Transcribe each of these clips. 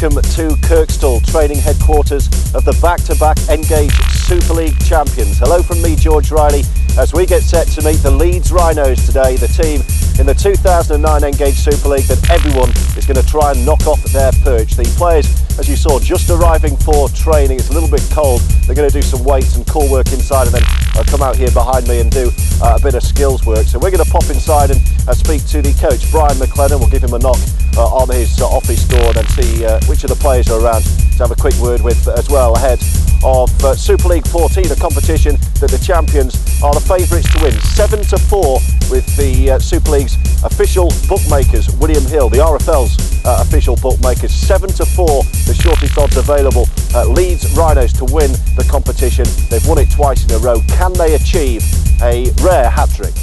welcome to Kirkstall, training headquarters of the back-to-back Engage Super League champions. Hello from me, George Riley, as we get set to meet the Leeds Rhinos today, the team in the 2009 Engage Super League that everyone is going to try and knock off their perch. The players, as you saw, just arriving for training. It's a little bit cold. They're going to do some weights and core work inside, and then come out here behind me and do a bit of skills work. So we're going to pop inside and speak to the coach, Brian McClennan. We'll give him a knock on his office door and then see which of the players are around to have a quick word with as well ahead of Super League 14, a competition that the champions are the favourites to win. 7-4 with the Super League's official bookmakers, William Hill, the RFL's official bookmakers. 7-4, the shortest odds available. Leeds Rhinos to win the competition. They've won it twice in a row. Can they achieve a rare hat-trick?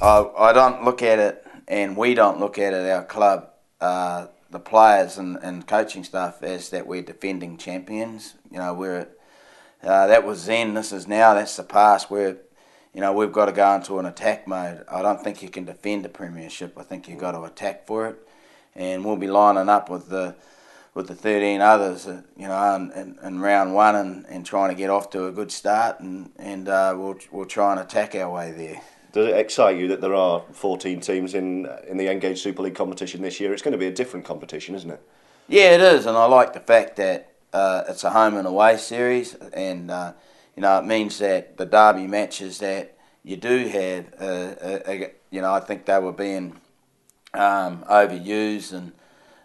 I don't look at it, and we don't look at it, our club, the players and coaching staff, as that we're defending champions. You know, that was then, this is now, that's the past. We've got to go into an attack mode. I don't think you can defend the premiership. I think you've got to attack for it, and we'll be lining up with the 13 others, in round one and trying to get off to a good start, and we'll try and attack our way there. Does it excite you that there are 14 teams in the Engage Super League competition this year? It's going to be a different competition, isn't it? Yeah, it is, and I like the fact that it's a home and away series, and it means that the derby matches that you do have, I think they were being overused, and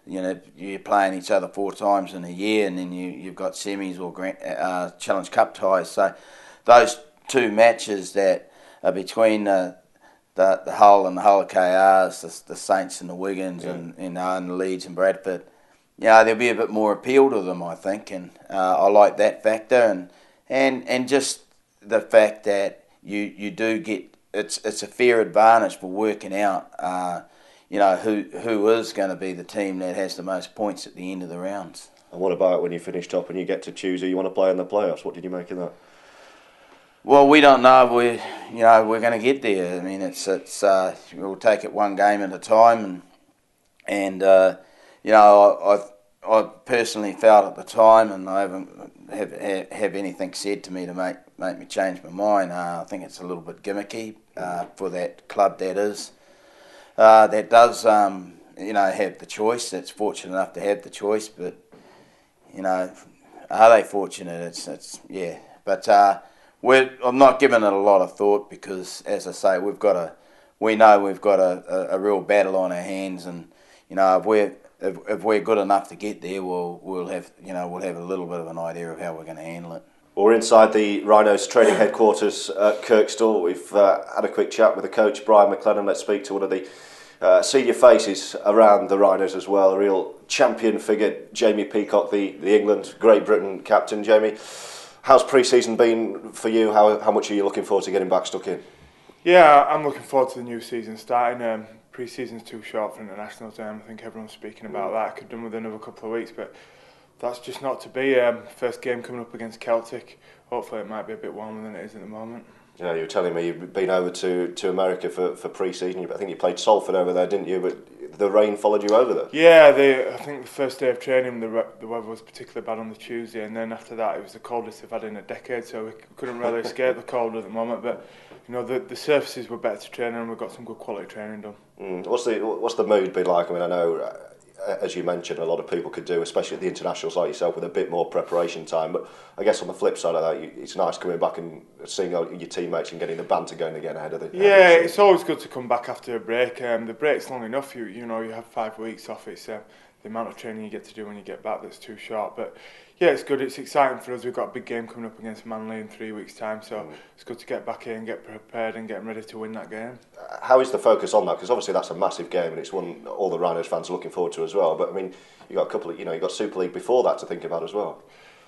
you're playing each other 4 times in a year, and then you've got semis or Challenge Cup ties. So those 2 matches that are between the Hull and the Hull KRs, the Saints and the Wiggins, and the Leeds and Bradford, there'll be a bit more appeal to them, I think, and I like that factor, and just the fact that you do get it's a fair advantage for working out who is going to be the team that has the most points at the end of the rounds. And what about when you finish top and you get to choose who you want to play in the playoffs? What did you make of that? Well, we don't know if we're going to get there. I mean, it's we'll take it one game at a time, and I personally felt at the time, and I haven't have anything said to me to make me change my mind. I think it's a little bit gimmicky for that club that does have the choice. That's fortunate enough to have the choice, but are they fortunate? But I'm not giving it a lot of thought because, as I say, we know we've got a real battle on our hands, and if we're good enough to get there, we'll have a little bit of an idea of how we're going to handle it. We're inside the Rhinos training headquarters at Kirkstall. We've had a quick chat with the coach, Brian McClennan. Let's speak to one of the senior faces around the Rhinos as well, a real champion figure, Jamie Peacock, the England, Great Britain captain. Jamie, how's pre-season been for you? How much are you looking forward to getting back stuck in? Yeah, I'm looking forward to the new season starting. Pre-season's too short for international time. I think everyone's speaking about that. Could have done with another couple of weeks, but that's just not to be. First game coming up against Celtic. Hopefully it might be a bit warmer than it is at the moment. Yeah, you were telling me you've been over to America for pre-season. I think you played Salford over there, didn't you? But the rain followed you over there. Yeah, I think the first day of training the weather was particularly bad on the Tuesday, and then after that it was the coldest they've had in a decade, so we couldn't really escape the cold at the moment. But the surfaces were better to train on, and we got some good quality training done. What's the mood been like? I mean, I know, as you mentioned, a lot of people could do, especially at the internationals like yourself, with a bit more preparation time. But I guess on the flip side of that, it's nice coming back and seeing your teammates and getting the banter going again ahead of the. Yeah, it's always good to come back after a break. The break's long enough. You have 5 weeks off. It's the amount of training you get to do when you get back that's too short. But yeah, it's good. It's exciting for us. We've got a big game coming up against Manly in 3 weeks' time, so it's good to get back here and get prepared and get ready to win that game. How is the focus on that? Because obviously that's a massive game and it's one all the Rhinos fans are looking forward to as well. But I mean, you got a couple of, you got Super League before that to think about as well.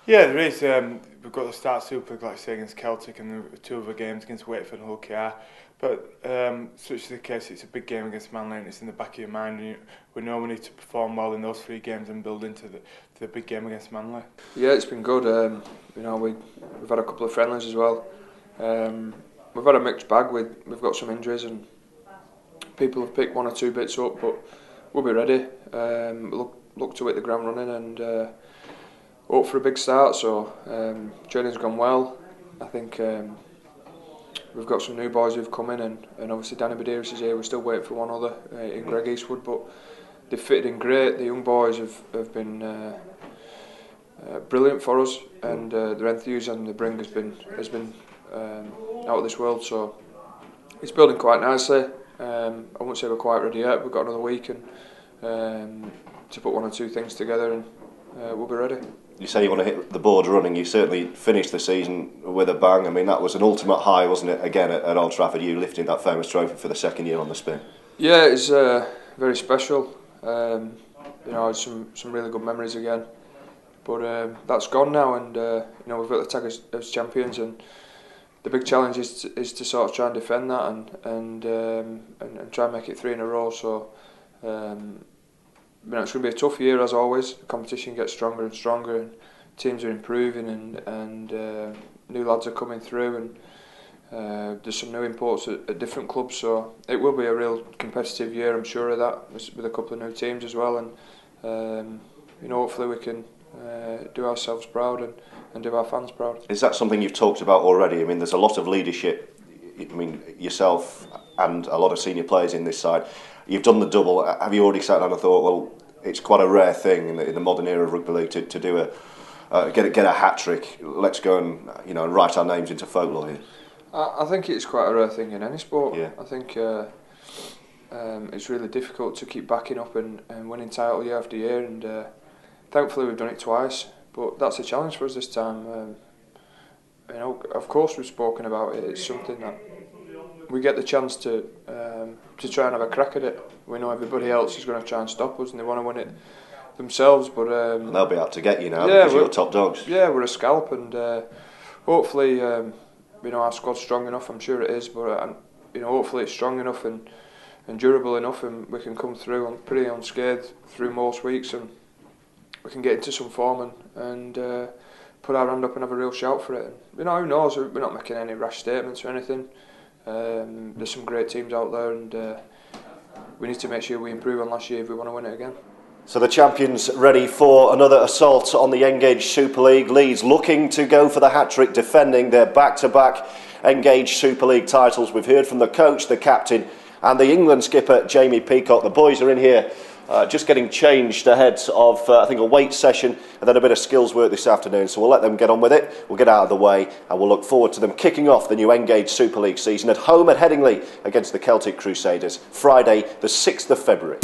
Yeah, there is. We've got the start Super League, like I say, against Celtic, and the 2 other games against Wakefield and Hull KR. But such is the case, it's a big game against Manly, and it's in the back of your mind. And we know we need to perform well in those 3 games and build into the big game against Manly. Yeah, it's been good. We've had a couple of friendlies as well. We've had a mixed bag. We've got some injuries and people have picked 1 or 2 bits up, but we'll be ready. look to hit the ground running and hope for a big start. So training's gone well. I think we've got some new boys who've come in, and obviously Danny Badiris is here. We're still waiting for one other in Greg Eastwood, but they've fitted in great. The young boys have been brilliant for us, and their enthusiasm they bring has been out of this world. So it's building quite nicely. I won't say we're quite ready yet. We've got another week and to put one or two things together, and we'll be ready. You say you want to hit the board running. You certainly finished the season with a bang. I mean, that was an ultimate high, wasn't it? Again at Old Trafford, you lifting that famous trophy for the second year on the spin. Yeah, it's very special. I had some really good memories again, but that's gone now, and we've got the tag as champions, and the big challenge is to sort of try and defend that and try and make it 3 in a row. So it's going to be a tough year as always. The competition gets stronger and stronger, and teams are improving, and new lads are coming through, and there's some new imports at different clubs. So it will be a real competitive year, I'm sure of that, with a couple of new teams as well, and hopefully we can do ourselves proud and do our fans proud. Is that something you've talked about already? I mean, there's a lot of leadership. I mean, yourself and a lot of senior players in this side. You've done the double. Have you already sat down and thought, well, it's quite a rare thing in the modern era of rugby league to do get a hat trick? Let's go and write our names into folklore here. I think it's quite a rare thing in any sport. Yeah. I think it's really difficult to keep backing up and winning title year after year, and thankfully we've done it twice. But that's a challenge for us this time. Of course we've spoken about it. It's something that we get the chance to try and have a crack at it. We know everybody else is going to try and stop us, and they want to win it themselves. But they'll be out to get you now because you're top dogs. Yeah, we're a scalp, and hopefully, our squad's strong enough. I'm sure it is, but hopefully it's strong enough and durable enough, and we can come through pretty unscathed through most weeks, and we can get into some form and put our hand up and have a real shout for it. And, who knows? We're not making any rash statements or anything. There's some great teams out there, and we need to make sure we improve on last year if we want to win it again. So the champions ready for another assault on the Engage Super League. Leeds looking to go for the hat-trick, defending their back-to-back Engage Super League titles. We've heard from the coach, the captain and the England skipper, Jamie Peacock. The boys are in here just getting changed ahead of, I think, a weight session and then a bit of skills work this afternoon. So we'll let them get on with it. We'll get out of the way and we'll look forward to them kicking off the new Engage Super League season at home at Headingley against the Celtic Crusaders, Friday the 6th of February.